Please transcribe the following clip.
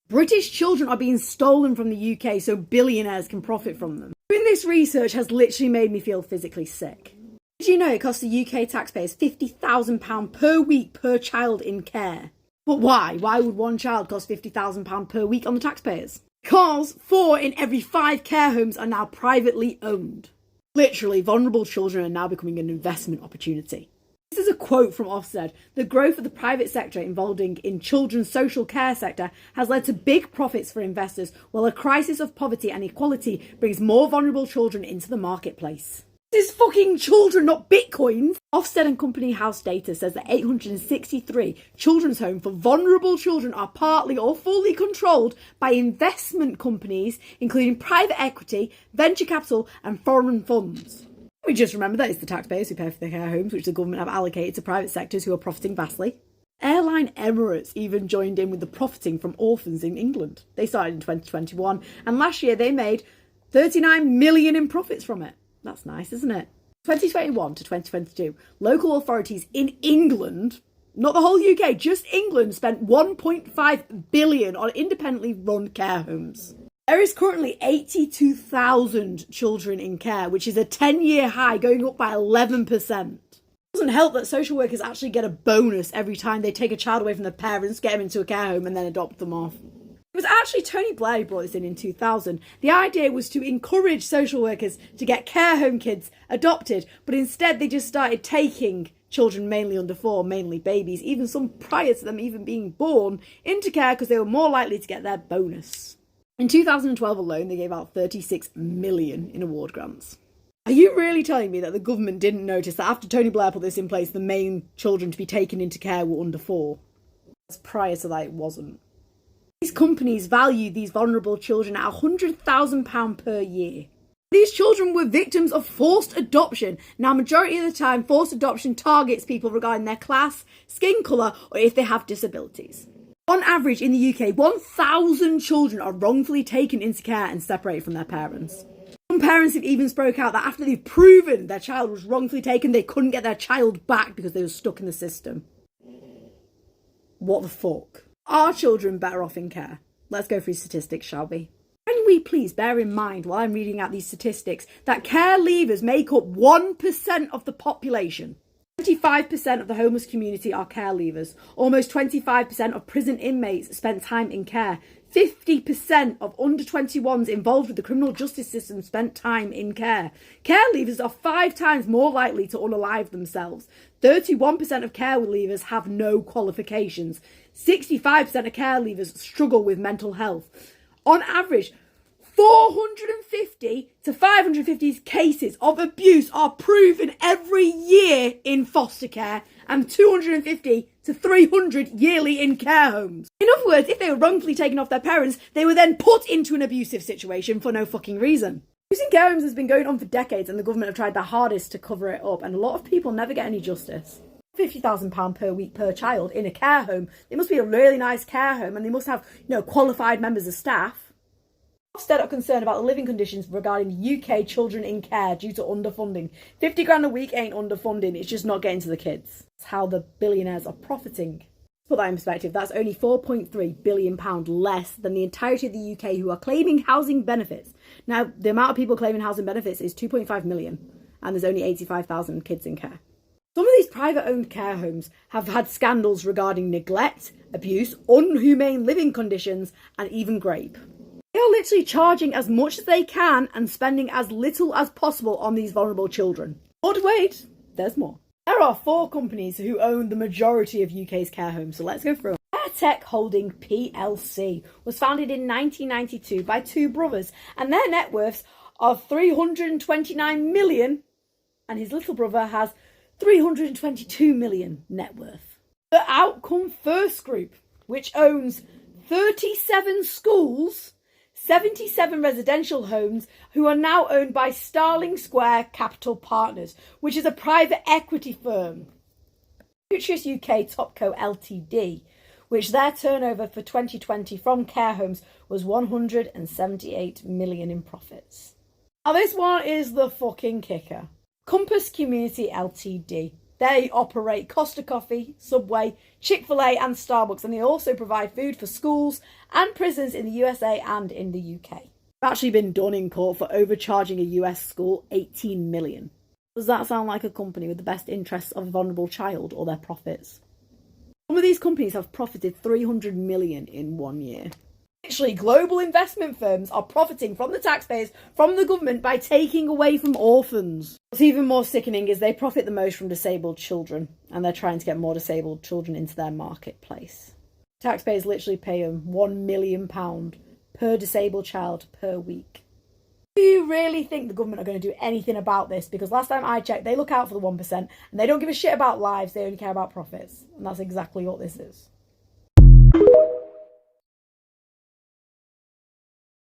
British children are being stolen from the UK so billionaires can profit from them. Doing this research has literally made me feel physically sick. Did you know it costs the UK taxpayers £50,000 per week per child in care? But why? Why would one child cost £50,000 per week on the taxpayers? Because 4 in every 5 care homes are now privately owned. Literally, vulnerable children are now becoming an investment opportunity. This is a quote from Ofsted. The growth of the private sector involving in children's social care sector has led to big profits for investors, while a crisis of poverty and equality brings more vulnerable children into the marketplace. This is fucking children, not bitcoins. Ofsted and Company House data says that 863 children's homes for vulnerable children are partly or fully controlled by investment companies, including private equity, venture capital and foreign funds. We just remember that it's the taxpayers who pay for the care homes, which the government have allocated to private sectors who are profiting vastly. Airline Emirates even joined in with the profiting from orphans in England. They started in 2021 and last year they made 39 million in profits from it. That's nice, isn't it? 2021 to 2022, local authorities in England, not the whole UK, just England, spent 1.5 billion on independently run care homes. There is currently 82,000 children in care, which is a 10-year high, going up by 11%. It doesn't help that social workers actually get a bonus every time they take a child away from their parents, get them into a care home and then adopt them off. It was actually Tony Blair who brought this in 2000. The idea was to encourage social workers to get care home kids adopted, but instead they just started taking children mainly under 4, mainly babies, even some prior to them even being born, into care because they were more likely to get their bonus. In 2012 alone, they gave out 36 million in award grants. Are you really telling me that the government didn't notice that after Tony Blair put this in place, the main children to be taken into care were under 4? Prior to that, it wasn't. These companies valued these vulnerable children at £100,000 per year. These children were victims of forced adoption. Now, majority of the time, forced adoption targets people regarding their class, skin colour, or if they have disabilities. On average, in the UK, 1,000 children are wrongfully taken into care and separated from their parents. Some parents have even spoke out that after they've proven their child was wrongfully taken, they couldn't get their child back because they were stuck in the system. What the fuck? Are children better off in care? Let's go through statistics, shall we? Can we please bear in mind, while I'm reading out these statistics, that care leavers make up 1% of the population. 25% of the homeless community are care leavers. Almost 25% of prison inmates spent time in care. 50% of under 21s involved with the criminal justice system spent time in care. Care leavers are 5 times more likely to unalive themselves. 31% of care leavers have no qualifications. 65% of care leavers struggle with mental health. On average, 450 to 550 cases of abuse are proven every year in foster care and 250 to 300 yearly in care homes. In other words, if they were wrongfully taken off their parents, they were then put into an abusive situation for no fucking reason. Abuse in care homes has been going on for decades and the government have tried their hardest to cover it up, and a lot of people never get any justice. £50,000 per week per child in a care home. They must be a really nice care home and they must have, qualified members of staff. Ofsted are concerned about the living conditions regarding UK children in care due to underfunding. 50 grand a week ain't underfunding, it's just not getting to the kids. That's how the billionaires are profiting. To put that in perspective, that's only £4.3 billion less than the entirety of the UK who are claiming housing benefits. Now, the amount of people claiming housing benefits is 2.5 million, and there's only 85,000 kids in care. Some of these private-owned care homes have had scandals regarding neglect, abuse, inhumane living conditions, and even rape. They are literally charging as much as they can and spending as little as possible on these vulnerable children. But wait, there's more. There are 4 companies who own the majority of UK's care homes, so let's go through them. Airtech Holding PLC was founded in 1992 by 2 brothers, and their net worths are 329 million, and his little brother has 322 million net worth. The Outcome First Group, which owns 37 schools, 77 residential homes, who are now owned by Starling Square Capital Partners, which is a private equity firm. Futurist UK Topco Ltd, which their turnover for 2020 from care homes was 178 million in profits. Now this one is the fucking kicker. Compass Community Ltd, They operate Costa Coffee, Subway, Chick-fil-A and Starbucks, and they also provide food for schools and prisons in the USA and in the UK. They've actually been done in court for overcharging a US school $18 million. Does that sound like a company with the best interests of a vulnerable child or their profits? Some of these companies have profited $300 million in 1 year. Literally, global investment firms are profiting from the taxpayers, from the government, by taking away from orphans. What's even more sickening is they profit the most from disabled children, and they're trying to get more disabled children into their marketplace. Taxpayers literally pay them £1 million per disabled child per week. Do you really think the government are going to do anything about this? Because last time I checked, they look out for the 1%, and they don't give a shit about lives, they only care about profits. And that's exactly what this is.